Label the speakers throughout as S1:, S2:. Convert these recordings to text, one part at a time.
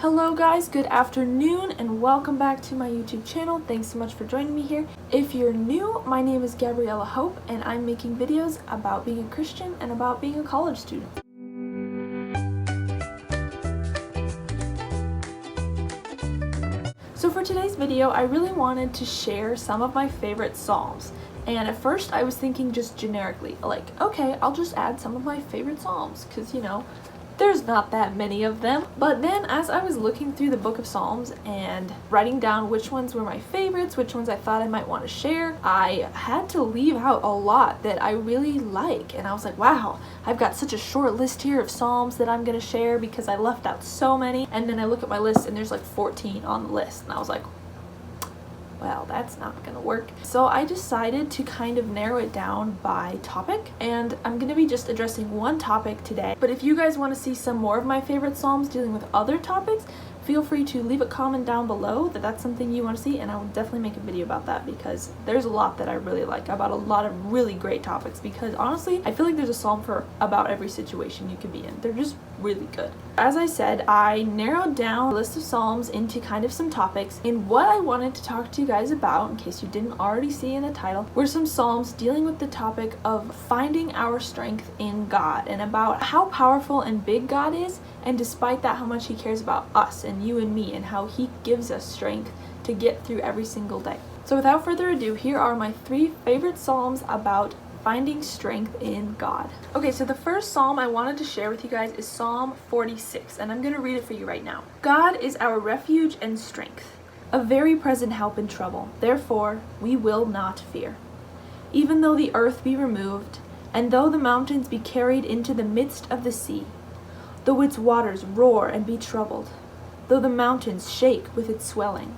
S1: Hello guys, good afternoon and welcome back to my YouTube channel. Thanks so much for joining me here. If you're new, my name is Gabriella Hope and I'm making videos about being a Christian and about being a college student. So for today's video, I really wanted to share some of my favorite psalms. And at first I was thinking just generically, like, okay, I'll just add some of my favorite psalms because, there's not that many of them. But then as I was looking through the book of Psalms and writing down which ones were my favorites, which ones I thought I might want to share, I had to leave out a lot that I really like. And I was like, wow, I've got such a short list here of Psalms that I'm going to share because I left out so many. And then I look at my list and there's like 14 on the list. And I was like, well, that's not gonna work. So I decided to kind of narrow it down by topic, and I'm gonna be just addressing one topic today. But if you guys want to see some more of my favorite psalms dealing with other topics, feel free to leave a comment down below that that's something you want to see, and I will definitely make a video about that because there's a lot that I really like about a lot of really great topics, because honestly I feel like there's a psalm for about every situation you could be in. They're just really good. As I said, I narrowed down a list of psalms into kind of some topics, and what I wanted to talk to you guys about, in case you didn't already see in the title, were some psalms dealing with the topic of finding our strength in God and about how powerful and big God is, and despite that, how much he cares about us and you and me, and how he gives us strength to get through every single day. So without further ado, here are my 3 favorite psalms about finding strength in God. Okay, so the first psalm I wanted to share with you guys is Psalm 46, and I'm going to read it for you right now. God is our refuge and strength, a very present help in trouble. Therefore, we will not fear. Even though the earth be removed, and though the mountains be carried into the midst of the sea, though its waters roar and be troubled, though the mountains shake with its swelling.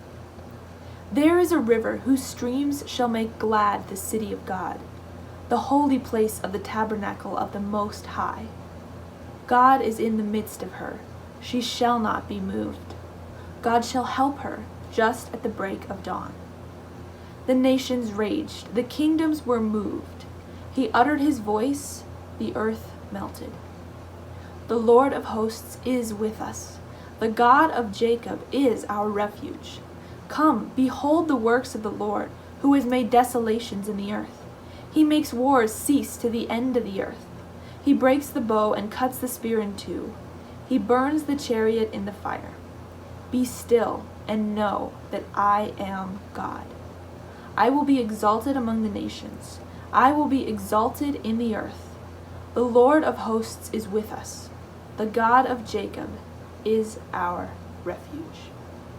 S1: There is a river whose streams shall make glad the city of God, the holy place of the tabernacle of the Most High. God is in the midst of her. She shall not be moved. God shall help her just at the break of dawn. The nations raged, the kingdoms were moved. He uttered his voice, the earth melted. The Lord of hosts is with us. The God of Jacob is our refuge. Come, behold the works of the Lord, who has made desolations in the earth. He makes wars cease to the end of the earth. He breaks the bow and cuts the spear in two. He burns the chariot in the fire. Be still and know that I am God. I will be exalted among the nations. I will be exalted in the earth. The Lord of hosts is with us. The God of Jacob is our refuge.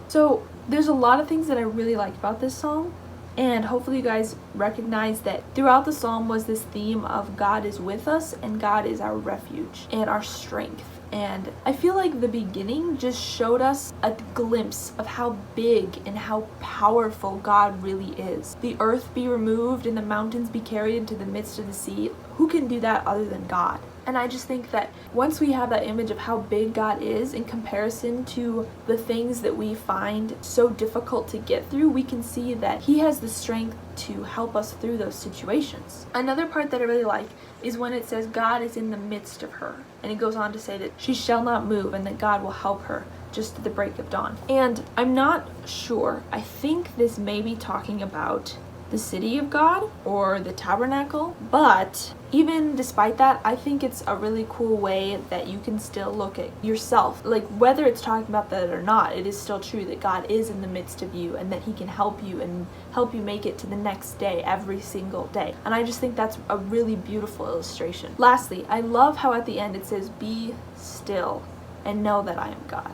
S1: So there's a lot of things that I really like about this psalm, and hopefully you guys recognize that throughout the psalm was this theme of God is with us and God is our refuge and our strength. And I feel like the beginning just showed us a glimpse of how big and how powerful God really is. The earth be removed and the mountains be carried into the midst of the sea. Who can do that other than God? And I just think that once we have that image of how big God is in comparison to the things that we find so difficult to get through, we can see that he has the strength to help us through those situations. Another part that I really like is when it says God is in the midst of her. And it goes on to say that she shall not move and that God will help her just at the break of dawn. And I'm not sure. I think this may be talking about the city of God or the tabernacle, but even despite that, I think it's a really cool way that you can still look at yourself. Like, whether it's talking about that or not, it is still true that God is in the midst of you and that he can help you and help you make it to the next day every single day. And I just think that's a really beautiful illustration. Lastly, I love how at the end it says, be still and know that I am God.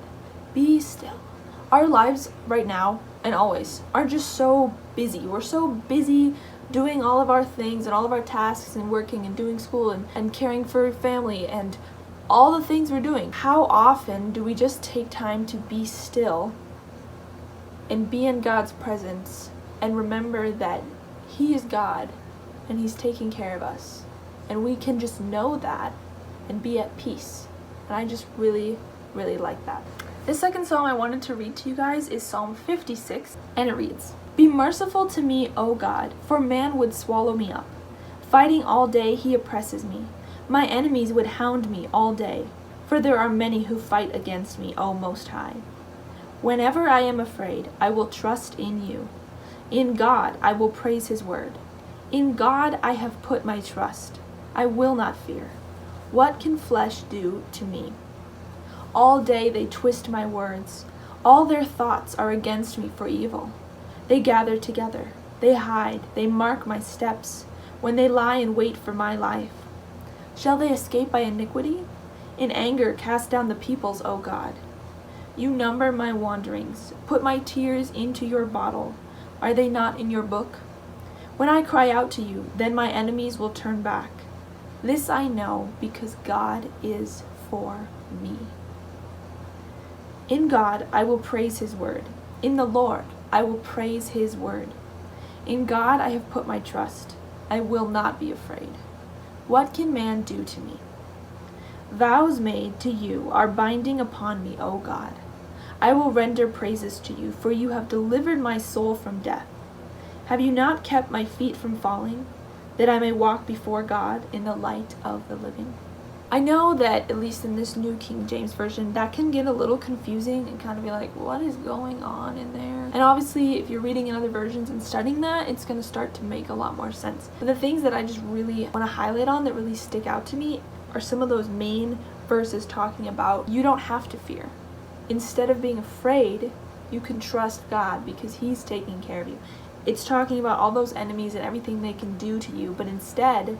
S1: Be still. Our lives right now and always are just so busy. We're so busy doing all of our things and all of our tasks and working and doing school and caring for family and all the things we're doing. How often do we just take time to be still and be in God's presence and remember that he is God and he's taking care of us, and we can just know that and be at peace? And I just really, really like that. The second psalm I wanted to read to you guys is Psalm 56, and it reads, Be merciful to me, O God, for man would swallow me up. Fighting all day he oppresses me. My enemies would hound me all day, for there are many who fight against me, O Most High. Whenever I am afraid, I will trust in you. In God I will praise his word. In God I have put my trust. I will not fear. What can flesh do to me? All day they twist my words. All their thoughts are against me for evil. They gather together. They hide. They mark my steps when they lie in wait for my life. Shall they escape by iniquity? In anger cast down the peoples, O God. You number my wanderings. Put my tears into your bottle. Are they not in your book? When I cry out to you, then my enemies will turn back. This I know because God is for me. In God I will praise his word. In the Lord I will praise his word. In God I have put my trust. I will not be afraid. What can man do to me? Vows made to you are binding upon me, O God. I will render praises to you, for you have delivered my soul from death. Have you not kept my feet from falling, that I may walk before God in the light of the living? I know that, at least in this New King James Version, that can get a little confusing and kind of be like, what is going on in there? And obviously, if you're reading in other versions and studying that, it's going to start to make a lot more sense. But the things that I just really want to highlight on that really stick out to me are some of those main verses talking about you don't have to fear. Instead of being afraid, you can trust God because he's taking care of you. It's talking about all those enemies and everything they can do to you, but instead,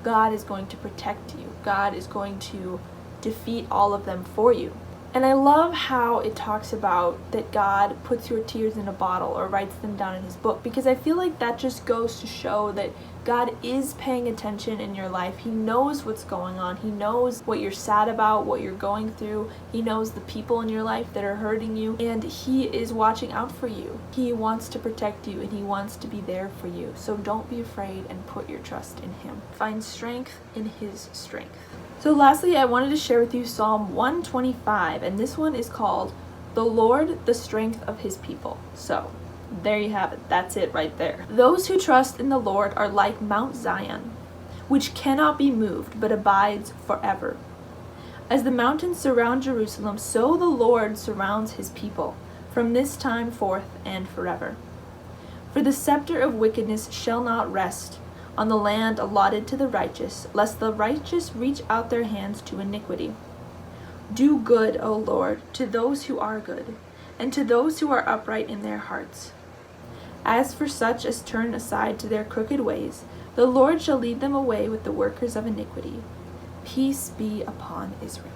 S1: God is going to protect you. God is going to defeat all of them for you. And I love how it talks about that God puts your tears in a bottle or writes them down in his book, because I feel like that just goes to show that God is paying attention in your life. He knows what's going on. He knows what you're sad about, what you're going through. He knows the people in your life that are hurting you, and he is watching out for you. He wants to protect you, and he wants to be there for you. So don't be afraid and put your trust in him. Find strength in his strength. So lastly, I wanted to share with you Psalm 125, and this one is called "The Lord, the Strength of His People." So there you have it. That's it right there. Those who trust in the Lord are like Mount Zion, which cannot be moved but abides forever. As the mountains surround Jerusalem, so the Lord surrounds his people from this time forth and forever. For the scepter of wickedness shall not rest on the land allotted to the righteous, lest the righteous reach out their hands to iniquity. Do good, O Lord, to those who are good, and to those who are upright in their hearts. As for such as turn aside to their crooked ways, the Lord shall lead them away with the workers of iniquity. Peace be upon Israel.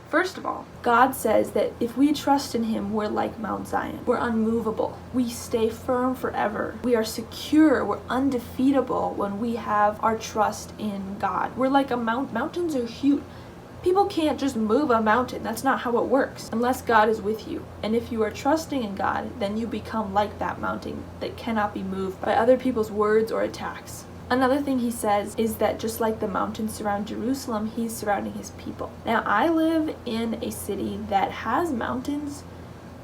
S1: First of all, God says that if we trust in him, we're like Mount Zion. We're unmovable. We stay firm forever. We are secure. We're undefeatable when we have our trust in God. We're like a mountains are huge. People can't just move a mountain. That's not how it works unless God is with you. And if you are trusting in God, then you become like that mountain that cannot be moved by other people's words or attacks. Another thing he says is that just like the mountains surround Jerusalem, he's surrounding his people. Now, I live in a city that has mountains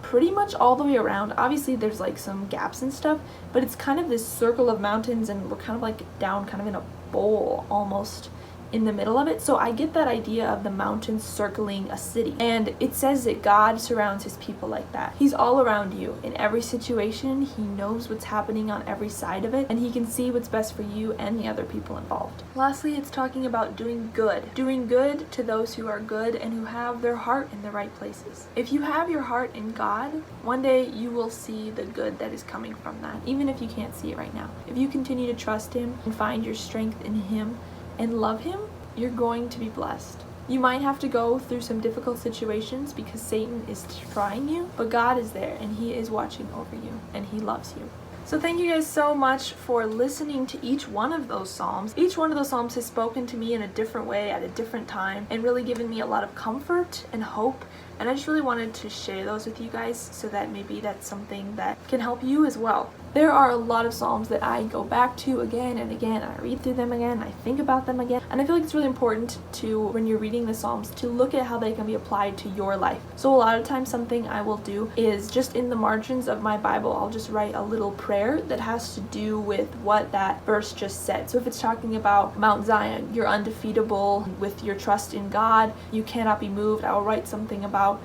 S1: pretty much all the way around. Obviously, there's like some gaps and stuff, but it's kind of this circle of mountains, and we're kind of like down kind of in a bowl almost in the middle of it. So I get that idea of the mountains circling a city. And it says that God surrounds his people like that. He's all around you in every situation. He knows what's happening on every side of it, and he can see what's best for you and the other people involved. Lastly, it's talking about doing good. Doing good to those who are good and who have their heart in the right places. If you have your heart in God, one day you will see the good that is coming from that, even if you can't see it right now. If you continue to trust him and find your strength in him and love him, you're going to be blessed. You might have to go through some difficult situations because Satan is trying you, but God is there and he is watching over you and he loves you. So thank you guys so much for listening to each one of those Psalms. Each one of those Psalms has spoken to me in a different way at a different time and really given me a lot of comfort and hope. And I just really wanted to share those with you guys so that maybe that's something that can help you as well. There are a lot of Psalms that I go back to again and again, and I read through them again, and I think about them again, and I feel like it's really important to, when you're reading the Psalms, to look at how they can be applied to your life. So a lot of times something I will do is just in the margins of my Bible, I'll just write a little prayer that has to do with what that verse just said. So if it's talking about Mount Zion, you're undefeatable with your trust in God, you cannot be moved, I will write something about,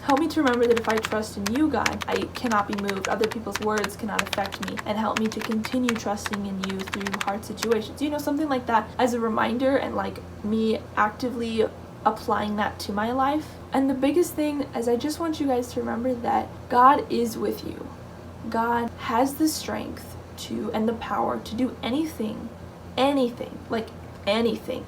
S1: help me to remember that if I trust in you, God, I cannot be moved. Other people's words cannot affect me, and help me to continue trusting in you through hard situations. Something like that as a reminder, and like me actively applying that to my life. And the biggest thing is I just want you guys to remember that God is with you. God has the strength to and the power to do anything, like anything.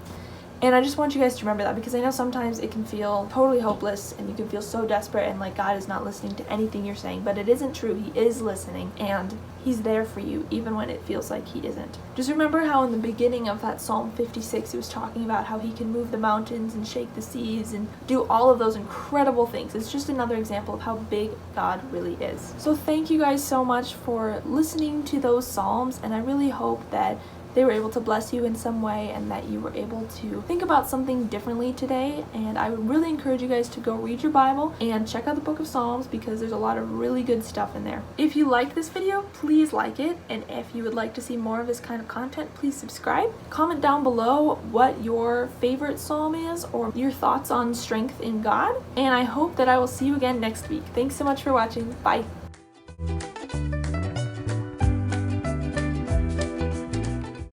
S1: And I just want you guys to remember that, because I know sometimes it can feel totally hopeless and you can feel so desperate and like God is not listening to anything you're saying, but it isn't true. He is listening, and He's there for you even when it feels like He isn't. Just remember how in the beginning of that Psalm 56 it was talking about how He can move the mountains and shake the seas and do all of those incredible things. It's just another example of how big God really is. So thank you guys so much for listening to those Psalms, and I really hope that they were able to bless you in some way and that you were able to think about something differently today. And I would really encourage you guys to go read your Bible and check out the book of Psalms, because there's a lot of really good stuff in there. If you liked this video, please like it, and if you would like to see more of this kind of content, please subscribe. Comment down below what your favorite psalm is or your thoughts on strength in God, and I hope that I will see you again next week. Thanks so much for watching. Bye.